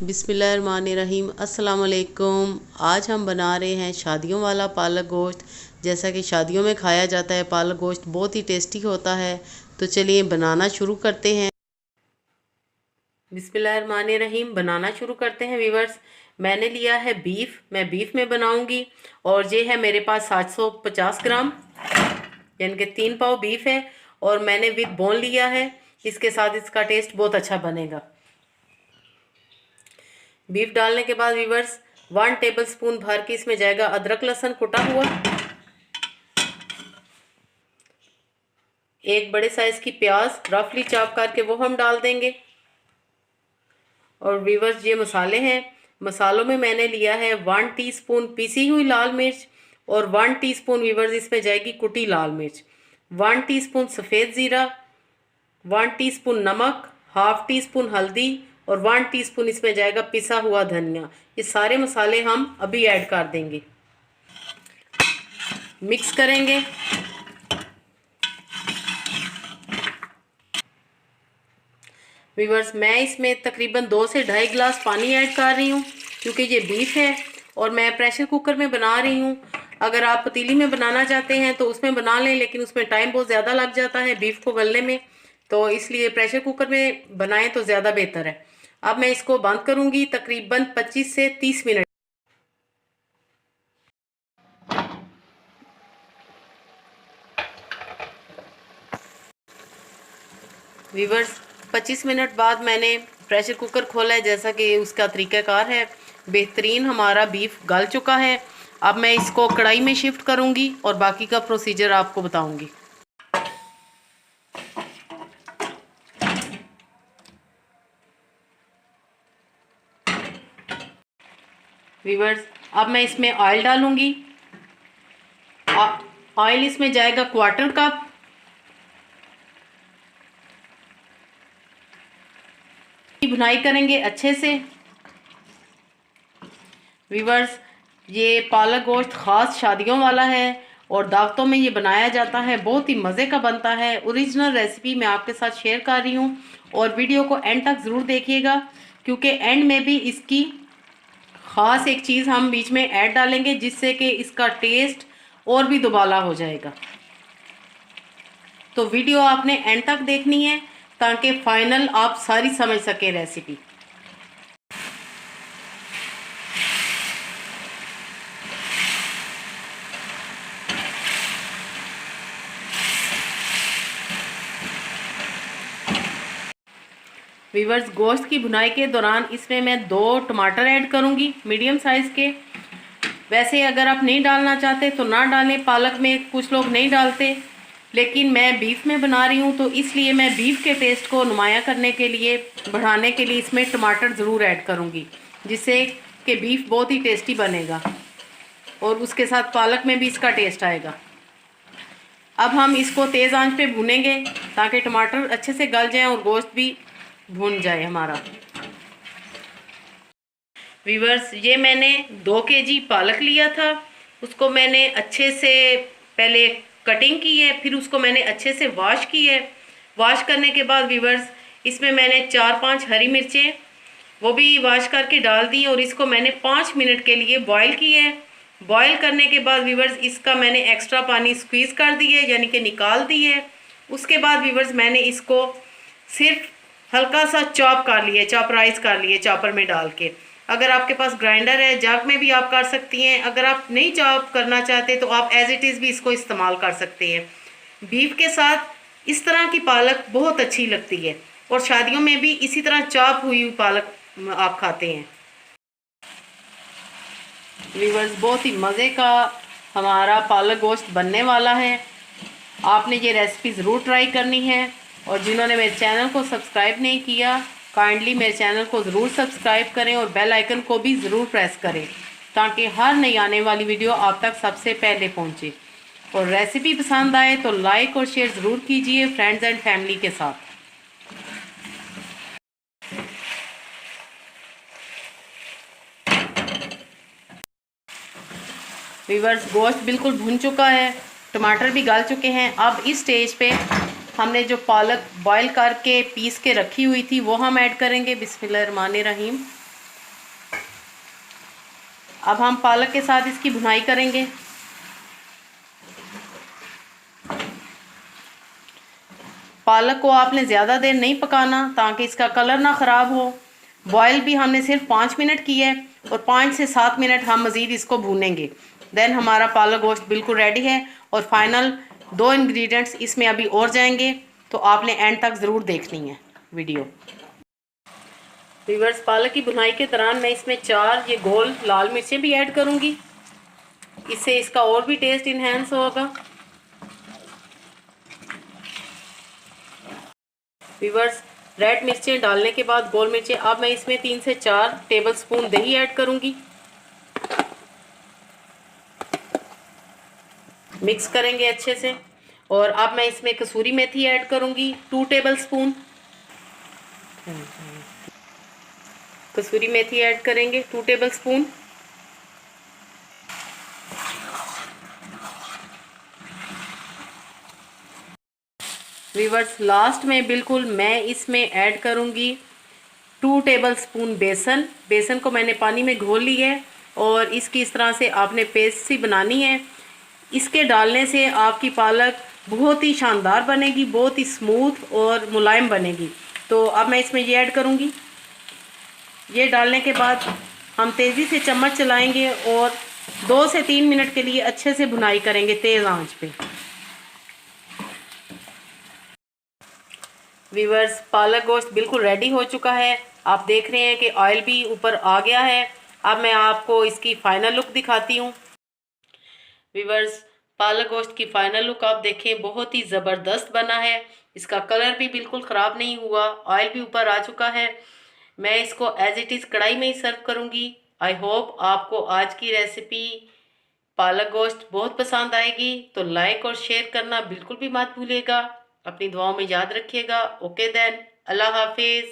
बिस्मिल्लाहिर्रहमानिर्रहीम। अस्सलाम वालेकुम। आज हम बना रहे हैं शादियों वाला पालक गोश्त। जैसा कि शादियों में खाया जाता है, पालक गोश्त बहुत ही टेस्टी होता है। तो चलिए बनाना शुरू करते हैं। बिस्मिल्लाहिर्रहमानिर्रहीम। बनाना शुरू करते हैं व्यूवर्स। मैंने लिया है बीफ, मैं बीफ में बनाऊंगी। और ये है मेरे पास 750 ग्राम, यानी कि 3 पाव बीफ है। और मैंने विद बोन लिया है, इसके साथ इसका टेस्ट बहुत अच्छा बनेगा। बीफ डालने के बाद व्यूवर्स 1 टेबल स्पून भर के इसमें जाएगा अदरक लहसुन कुटा हुआ। 1 बड़े साइज की प्याज रफली चॉप करके वो हम डाल देंगे। और व्यूवर्स ये मसाले हैं। मसालों में मैंने लिया है 1 टीस्पून पिसी हुई लाल मिर्च और 1 टीस्पून व्यूवर्स इसमें जाएगी कुटी लाल मिर्च, 1 टीस्पून सफ़ेद ज़ीरा, 1 टीस्पून नमक, हाफ टी स्पून हल्दी और 1 टीस्पून इसमें जाएगा पिसा हुआ धनिया। ये सारे मसाले हम अभी ऐड कर देंगे, मिक्स करेंगे। व्यूअर्स मैं इसमें तकरीबन 2 से 2.5 गिलास पानी ऐड कर रही हूँ, क्योंकि ये बीफ है और मैं प्रेशर कुकर में बना रही हूँ। अगर आप पतीली में बनाना चाहते हैं तो उसमें बना लें, लेकिन उसमें टाइम बहुत ज़्यादा लग जाता है बीफ को गलने में, तो इसलिए प्रेशर कुकर में बनाएं तो ज़्यादा बेहतर है। अब मैं इसको बंद करूँगी तकरीबन 25 से 30 मिनट। व्यूअर्स 25 मिनट बाद मैंने प्रेशर कुकर खोला है। जैसा कि उसका तरीक़ाकार है, बेहतरीन हमारा बीफ गल चुका है। अब मैं इसको कढ़ाई में शिफ्ट करूंगी और बाकी का प्रोसीजर आपको बताऊंगी। व्यूअर्स अब मैं इसमें ऑयल डालूंगी। ऑयल इसमें जाएगा 1/4 कप। भुनाई करेंगे अच्छे से। व्यूअर्स ये पालक गोश्त ख़ास शादियों वाला है और दावतों में ये बनाया जाता है, बहुत ही मज़े का बनता है। ओरिजिनल रेसिपी मैं आपके साथ शेयर कर रही हूँ और वीडियो को एंड तक ज़रूर देखिएगा, क्योंकि एंड में भी इसकी ख़ास एक चीज़ हम बीच में ऐड डालेंगे, जिससे कि इसका टेस्ट और भी दुबाला हो जाएगा। तो वीडियो आपने एंड तक देखनी है ताकि फाइनल आप सारी समझ सकें रेसिपी। व्यूअर्स गोश्त की भुनाई के दौरान इसमें मैं 2 टमाटर ऐड करूंगी मीडियम साइज़ के। वैसे अगर आप नहीं डालना चाहते तो ना डालें, पालक में कुछ लोग नहीं डालते, लेकिन मैं बीफ में बना रही हूँ तो इसलिए मैं बीफ के टेस्ट को नुमाया करने के लिए, बढ़ाने के लिए इसमें टमाटर ज़रूर ऐड करूँगी, जिससे कि बीफ बहुत ही टेस्टी बनेगा और उसके साथ पालक में भी इसका टेस्ट आएगा। अब हम इसको तेज़ आंच पे भूनेंगे ताकि टमाटर अच्छे से गल जाएं और गोश्त भी भून जाए हमारा। व्यूअर्स ये मैंने 2 केजी पालक लिया था, उसको मैंने अच्छे से पहले कटिंग की है, फिर उसको मैंने अच्छे से वॉश की है। वॉश करने के बाद व्यूअर्स इसमें मैंने 4-5 हरी मिर्चें वो भी वॉश करके डाल दी और इसको मैंने 5 मिनट के लिए बॉईल की है। बॉईल करने के बाद व्यूअर्स इसका मैंने एक्स्ट्रा पानी स्क्वीज़ कर दी है, यानी कि निकाल दी है। उसके बाद व्यूअर्स मैंने इसको सिर्फ हल्का सा चॉप कर लिए, चॉपराइज कर लिए चॉपर में डाल के। अगर आपके पास ग्राइंडर है, जग में भी आप कर सकती हैं। अगर आप नहीं चॉप करना चाहते तो आप एज इट इज़ भी इसको इस्तेमाल कर सकते हैं। बीफ के साथ इस तरह की पालक बहुत अच्छी लगती है और शादियों में भी इसी तरह चॉप हुई पालक आप खाते हैं। व्यूअर्स बहुत ही मज़े का हमारा पालक गोश्त बनने वाला है। आपने ये रेसिपी ज़रूर ट्राई करनी है और जिन्होंने मेरे चैनल को सब्सक्राइब नहीं किया, काइंडली मेरे चैनल को ज़रूर सब्सक्राइब करें और बेल आइकन को भी ज़रूर प्रेस करें, ताकि हर नई आने वाली वीडियो आप तक सबसे पहले पहुंचे। और रेसिपी पसंद आए तो लाइक और शेयर ज़रूर कीजिए फ्रेंड्स एंड फैमिली के साथ। व्यूअर्स गोश्त बिल्कुल भुन चुका है, टमाटर भी गल चुके हैं। अब इस स्टेज पे हमने जो पालक बॉईल करके पीस के रखी हुई थी वो हम ऐड करेंगे। बिस्मिल्लाहिर्रहमानिर्रहीम। अब हम पालक के साथ इसकी भुनाई करेंगे। पालक को आपने ज़्यादा देर नहीं पकाना ताकि इसका कलर ना ख़राब हो। बॉयल भी हमने सिर्फ 5 मिनट की है और 5 से 7 मिनट हम मज़ीद इसको भूनेंगे। देन हमारा पालक गोश्त बिल्कुल रेडी है। और फाइनल 2 इंग्रेडिएंट्स इसमें अभी और जाएंगे, तो आपने एंड तक ज़रूर देखनी है वीडियो। व्यूअर्स, पालक की भुनाई के दौरान मैं इसमें 4 ये गोल लाल मिर्चें भी ऐड करूँगी, इससे इसका और भी टेस्ट इन्हेंस होगा। व्यूअर्स, रेड मिर्चें डालने के बाद गोल मिर्चें, अब मैं इसमें 3 से 4 टेबलस्पून दही ऐड करूंगी। मिक्स करेंगे अच्छे से। और अब मैं इसमें कसूरी मेथी ऐड करूंगी 2 टेबलस्पून। कसूरी मेथी ऐड करेंगे 2 टेबलस्पून। व्यूअर्स, लास्ट में बिल्कुल मैं इसमें ऐड करूंगी 2 टेबलस्पून बेसन। बेसन को मैंने पानी में घोल ली है और इसकी इस तरह से आपने पेस्ट सी बनानी है। इसके डालने से आपकी पालक बहुत ही शानदार बनेगी, बहुत ही स्मूथ और मुलायम बनेगी। तो अब मैं इसमें ये ऐड करूंगी। ये डालने के बाद हम तेज़ी से चम्मच चलाएंगे और 2 से 3 मिनट के लिए अच्छे से भुनाई करेंगे तेज़ आंच पे। व्यूअर्स, पालक गोश्त बिल्कुल रेडी हो चुका है। आप देख रहे हैं कि ऑयल भी ऊपर आ गया है। अब मैं आपको इसकी फाइनल लुक दिखाती हूँ। व्यूअर्स, पालक गोश्त की फाइनल लुक आप देखें, बहुत ही ज़बरदस्त बना है। इसका कलर भी बिल्कुल ख़राब नहीं हुआ, ऑयल भी ऊपर आ चुका है। मैं इसको एज इट इज़ कढ़ाई में ही सर्व करूँगी। आई होप आपको आज की रेसिपी पालक गोश्त बहुत पसंद आएगी। तो लाइक और शेयर करना बिल्कुल भी मत भूलिएगा। अपनी दुआओं में याद रखिएगा। ओके देन, अल्लाह हाफिज़।